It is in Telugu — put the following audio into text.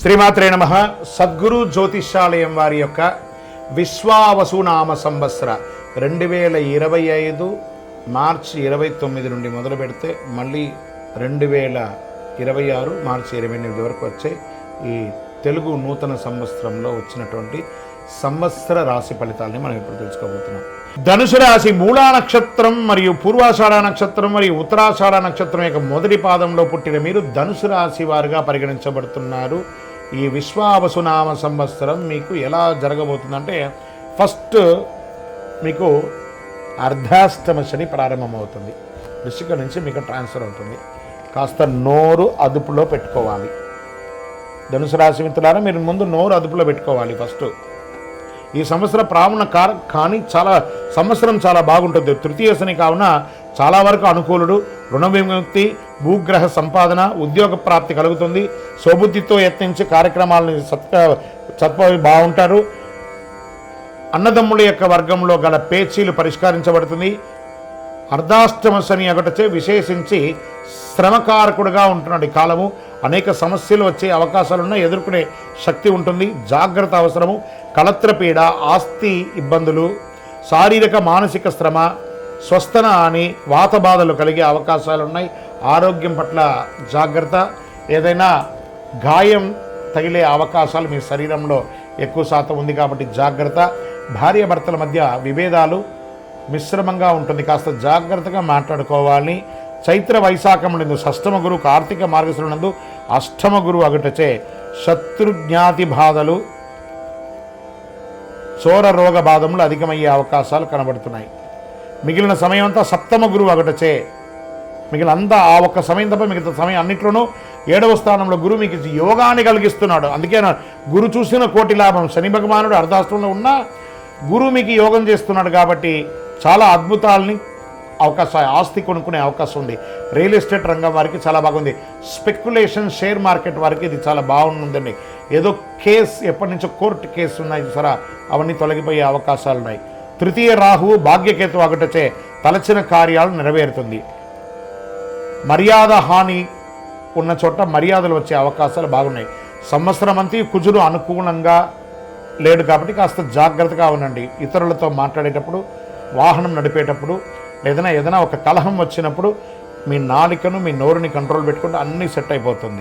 శ్రీమాత్రే నమః. సద్గురు జ్యోతిష్యాలయం వారి యొక్క విశ్వావసునామ సంవత్సర 2025 మార్చి 29 నుండి మొదలు పెడితే మళ్ళీ 2026 మార్చి 28 వరకు వచ్చే ఈ తెలుగు నూతన సంవత్సరంలో వచ్చినటువంటి సంవత్సర రాశి ఫలితాలని మనం ఇప్పుడు తెలుసుకోబోతున్నాం. ధనుసు రాశి మూలా నక్షత్రం మరియు పూర్వాషాఢ నక్షత్రం మరియు ఉత్తరాషాఢ నక్షత్రం యొక్క మొదటి పాదంలో పుట్టిన మీరు ధనుసు రాశి వారుగా పరిగణించబడుతున్నారు. ఈ విశ్వావసునామ సంవత్సరం మీకు ఎలా జరగబోతుందంటే, ఫస్ట్ మీకు అర్ధాష్టమ శని ప్రారంభమవుతుంది. వృశ్చిక నుంచి మీకు ట్రాన్స్ఫర్ అవుతుంది. కాస్త నోరు అదుపులో పెట్టుకోవాలి. ధనుసు రాశి మిత్రులారా, మీరు ముందు నోరు అదుపులో పెట్టుకోవాలి. ఫస్ట్ ఈ సంవత్సరం ప్రాముణ కానీ సంవత్సరం చాలా బాగుంటుంది. తృతీయ శని కావున చాలా వరకు అనుకూలుడు. రుణ విముక్తి, భూగ్రహ సంపాదన, ఉద్యోగ ప్రాప్తి కలుగుతుంది. స్వబుద్ధితో యత్నించి కార్యక్రమాలను బాగుంటారు. అన్నదమ్ముల యొక్క వర్గంలో గల పేచీలు పరిష్కరించబడుతుంది. అర్ధాష్టమ శని ఒకటచే విశేషించి శ్రమకారకుడుగా ఉంటున్నాడు. ఈ కాలము అనేక సమస్యలు వచ్చే అవకాశాలున్నా ఎదుర్కొనే శక్తి ఉంటుంది. జాగ్రత్త అవసరము. కళత్రపీడ, ఆస్తి ఇబ్బందులు, శారీరక మానసిక శ్రమ, స్వస్థన అని వాత బాధలు కలిగే అవకాశాలు ఉన్నాయి. ఆరోగ్యం పట్ల జాగ్రత్త. ఏదైనా గాయం తగిలే అవకాశాలు మీ శరీరంలో ఎక్కువ శాతం ఉంది కాబట్టి జాగ్రత్త. భార్యాభర్తల మధ్య విభేదాలు మిశ్రమంగా ఉంటుంది. కాస్త జాగ్రత్తగా మాట్లాడుకోవాలి. చైత్ర వైశాఖమునందు షష్టమ గురువు కార్తీక మార్గశిరునందు అష్టమ గురువు అగుటచే శత్రుజ్ఞాతి బాధలు, చోర రోగ బాధములు అధికమయ్యే అవకాశాలు కనబడుతున్నాయి. మిగిలిన సమయం అంతా సప్తమ గురువు అగుటచే మిగిలినంతా ఆ ఒక్క సమయం తప్ప మిగతా సమయం అన్నిట్లోనూ 7వ స్థానంలో గురువు మీకు యోగాన్ని కలిగిస్తున్నాడు. అందుకే గురు చూసిన కోటి లాభం. శని భగవానుడు అర్ధాష్టంలో ఉన్నా గురువు మీకు యోగం చేస్తున్నాడు కాబట్టి చాలా అద్భుతాలని ఆస్తి కొనుక్కునే అవకాశం ఉంది. రియల్ ఎస్టేట్ రంగం వారికి చాలా బాగుంది. స్పెక్యులేషన్, షేర్ మార్కెట్ వారికి ఇది చాలా బాగుందండి. ఏదో కేసు ఎప్పటి నుంచో కోర్టు కేసు ఉన్నాయి చూసారా, అవన్నీ తొలగిపోయే అవకాశాలు ఉన్నాయి. తృతీయ రాహువు భాగ్యకేతు అగటచే తలచిన కార్యాలు నెరవేరుతుంది. మర్యాద హాని ఉన్న చోట మర్యాదలు వచ్చే అవకాశాలు బాగున్నాయి. సంవత్సరం అంతా కుజుడు అనుకూలంగా లేడు కాబట్టి కాస్త జాగ్రత్తగా ఉండండి. ఇతరులతో మాట్లాడేటప్పుడు, వాహనం నడిపేటప్పుడు, ఏదైనా ఒక కలహం వచ్చినప్పుడు మీ నాలికను, మీ నోరుని కంట్రోల్ పెట్టుకుంటే అన్నీ సెట్ అయిపోతుంది.